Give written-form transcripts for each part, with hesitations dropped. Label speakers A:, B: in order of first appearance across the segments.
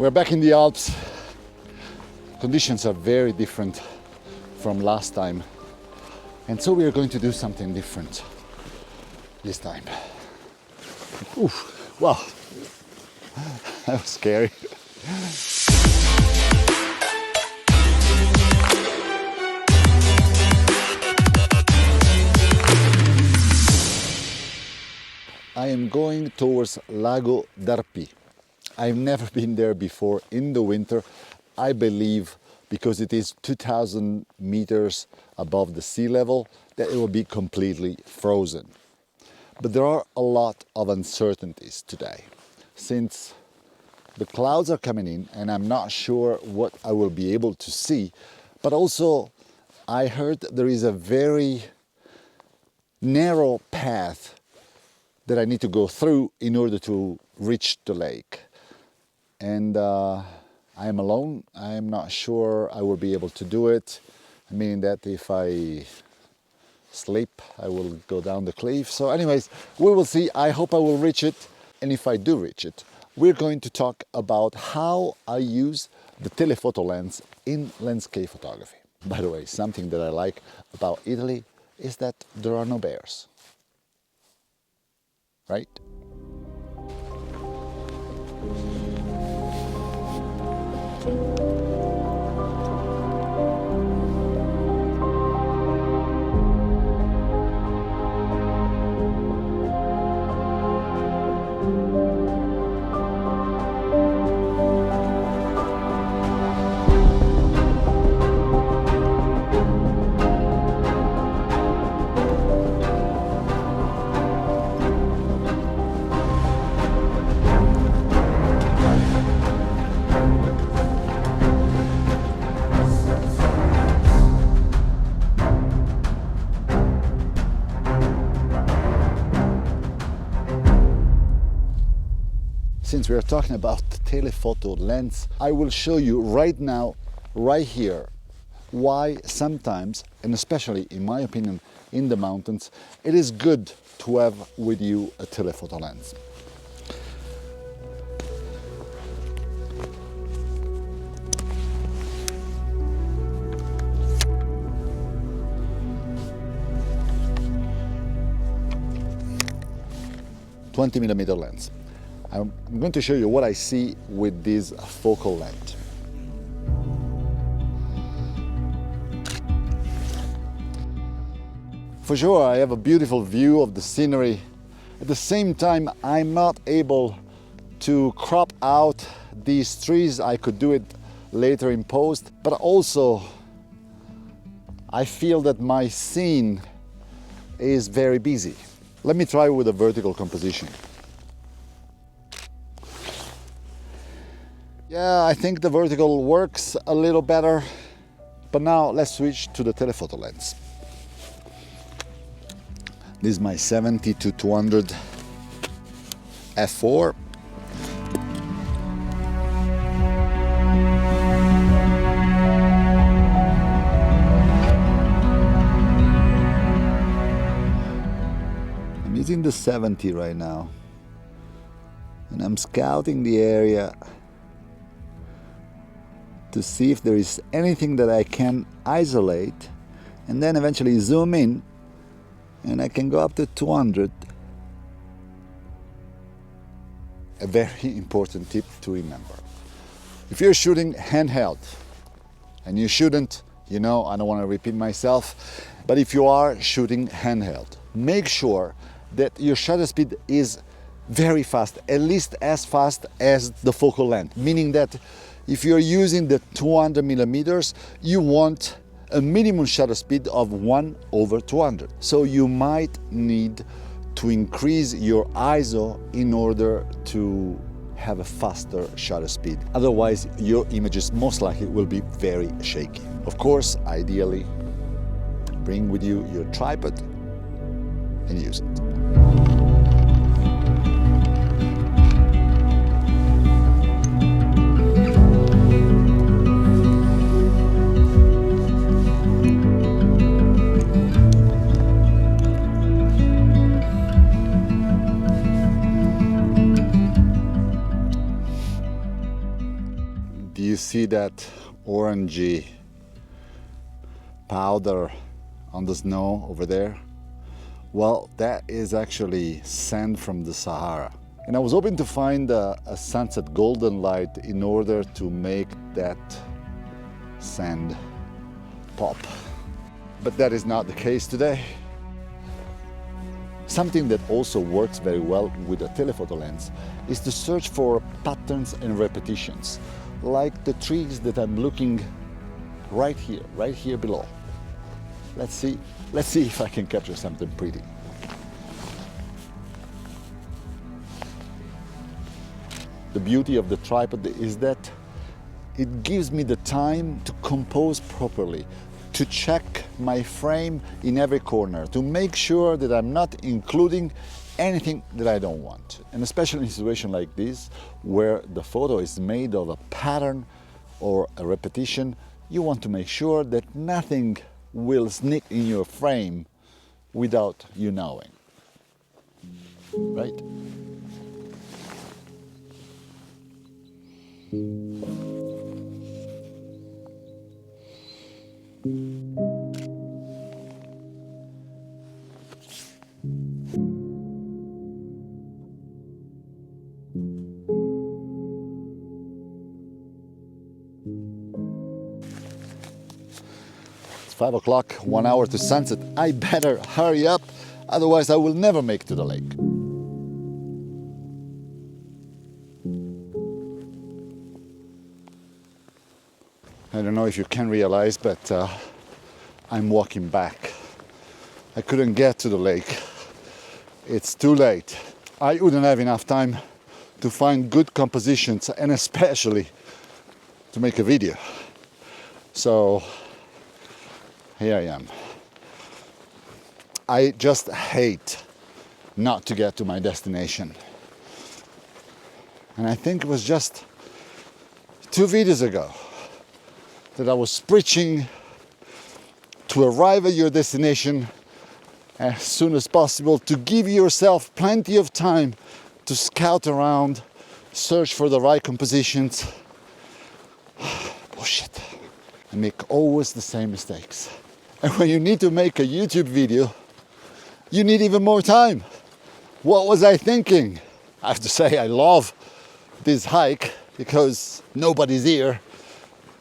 A: We're back in the Alps. Conditions are very different from last time. And so we are going to do something different this time. Oof, wow, that was scary. I am going towards Lago Derpy. I've never been there before in the winter. I believe because it is 2,000 meters above the sea level that it will be completely frozen. But there are a lot of uncertainties today, since the clouds are coming in and I'm not sure what I will be able to see. But also I heard there is a very narrow path that I need to go through in order to reach the lake. And I am alone. I am not sure I will be able to do it. Meaning that if I sleep, I will go down the cliff. So anyways, we will see. I hope I will reach it. And if I do reach it, we're going to talk about how I use the telephoto lens in landscape photography. By the way, something that I like about Italy is that there are no bears. Right? Since we are talking about telephoto lens, I will show you right now, right here, why sometimes, and especially in my opinion, in the mountains, it is good to have with you a telephoto lens. "20mm lens. I'm going to show you what I see with this focal length. For sure, I have a beautiful view of the scenery. At the same time, I'm not able to crop out these trees. I could do it later in post, but also I feel that my scene is very busy. Let me try with a vertical composition. Yeah, I think the vertical works a little better, but now let's switch to the telephoto lens. This is my 70-200 f4. I'm using the 70 right now, and I'm scouting the area to see if there is anything that I can isolate, and then eventually zoom in, and I can go up to 200. A very important tip to remember. If you're shooting handheld, and you shouldn't, I don't want to repeat myself, but if you are shooting handheld, make sure that your shutter speed is very fast, at least as fast as the focal length, meaning that if you're using the 200mm, you want a minimum shutter speed of 1/200. So you might need to increase your ISO in order to have a faster shutter speed. Otherwise, your images most likely will be very shaky. Of course, ideally, bring with you your tripod and use it. see that orangey powder on the snow over there? Well, that is actually sand from the Sahara. And I was hoping to find a sunset golden light in order to make that sand pop. But that is not the case today. Something that also works very well with a telephoto lens is to search for patterns and repetitions, like the trees that I'm looking right here below. Let's see if I can capture something pretty. The beauty of the tripod is that it gives me the time to compose properly, to check my frame in every corner, to make sure that I'm not including anything that I don't want. And especially in a situation like this, where the photo is made of a pattern or a repetition, you want to make sure that nothing will sneak in your frame without you knowing, right? It's 5 o'clock, 1 hour to sunset. I better hurry up, otherwise I will never make it to the lake. I don't know if you can realize, but I'm walking back. I couldn't get to the lake. It's too late. I wouldn't have enough time to find good compositions and especially to make a video. So here I am. I just hate not to get to my destination. And I think it was just 2 videos ago that I was preaching to arrive at your destination as soon as possible, to give yourself plenty of time to scout around, search for the right compositions. Bullshit. I make always the same mistakes. And when you need to make a YouTube video, you need even more time. What was I thinking? I have to say I love this hike because nobody's here.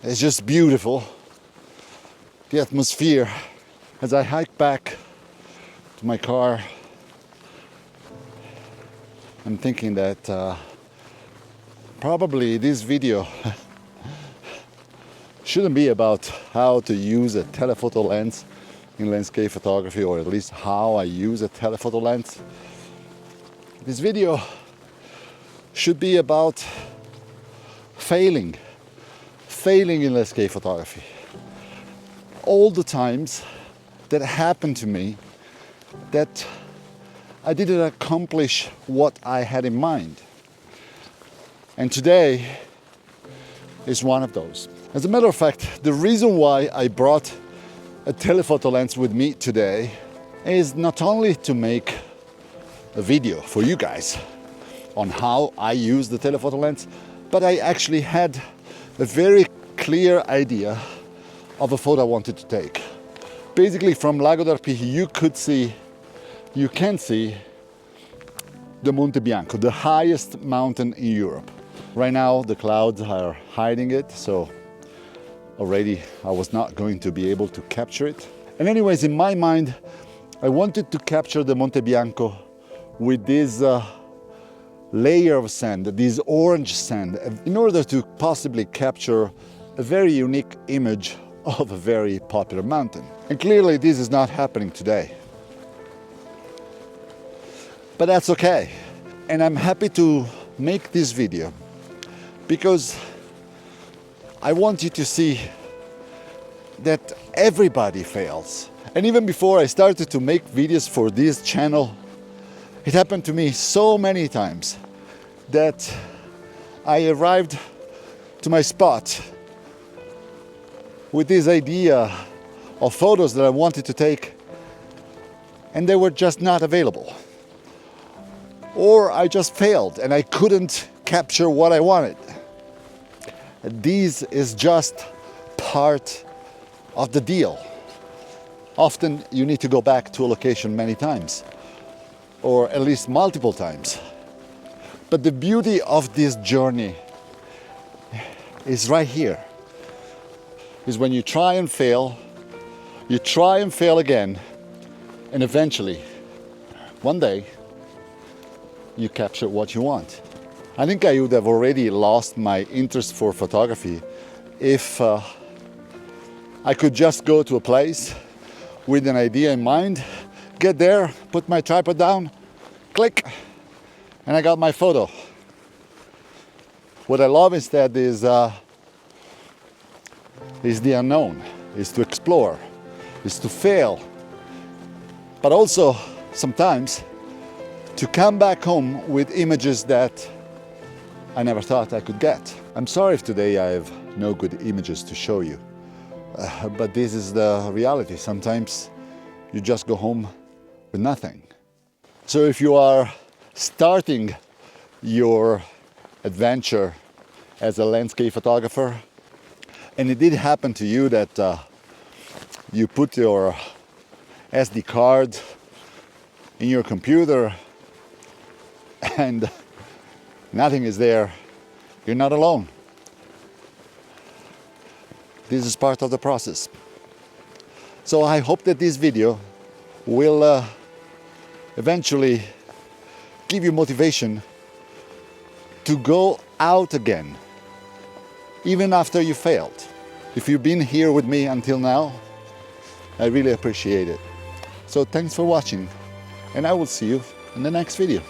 A: It's just beautiful. The atmosphere. As I hike back to my car, I'm thinking that probably this video shouldn't be about how to use a telephoto lens in landscape photography, or at least how I use a telephoto lens. This video should be about failing in landscape photography. All the times that happened to me that I didn't accomplish what I had in mind. And today is one of those. As a matter of fact, the reason why I brought a telephoto lens with me today is not only to make a video for you guys on how I use the telephoto lens, but I actually had a very clear idea of a photo I wanted to take. Basically, from Lago Derpy, you can see the Monte Bianco, the highest mountain in Europe. Right now, the clouds are hiding it, so already I was not going to be able to capture it. And anyways, in my mind, I wanted to capture the Monte Bianco with this layer of sand, this orange sand, in order to possibly capture a very unique image of a very popular mountain. And clearly this is not happening today. But that's okay. And I'm happy to make this video because I want you to see that everybody fails. And even before I started to make videos for this channel, it happened to me so many times that I arrived to my spot with this idea of photos that I wanted to take, and they were just not available. Or I just failed and I couldn't capture what I wanted. This is just part of the deal. Often you need to go back to a location many times, or at least multiple times. But the beauty of this journey is right here. Is when you try and fail again, and eventually, one day, you capture what you want. I think I would have already lost my interest for photography if I could just go to a place with an idea in mind, get there, put my tripod down, click, and I got my photo. What I love instead is the unknown, is to explore, is to fail, but also sometimes to come back home with images that I never thought I could get. I'm sorry if today I have no good images to show you, but this is the reality. Sometimes you just go home with nothing. So if you are starting your adventure as a landscape photographer, and it did happen to you that you put your SD card in your computer and nothing is there, you're not alone. This is part of the process. So I hope that this video will eventually give you motivation to go out again, even after you failed. If you've been here with me until now, I really appreciate it. So thanks for watching, and I will see you in the next video.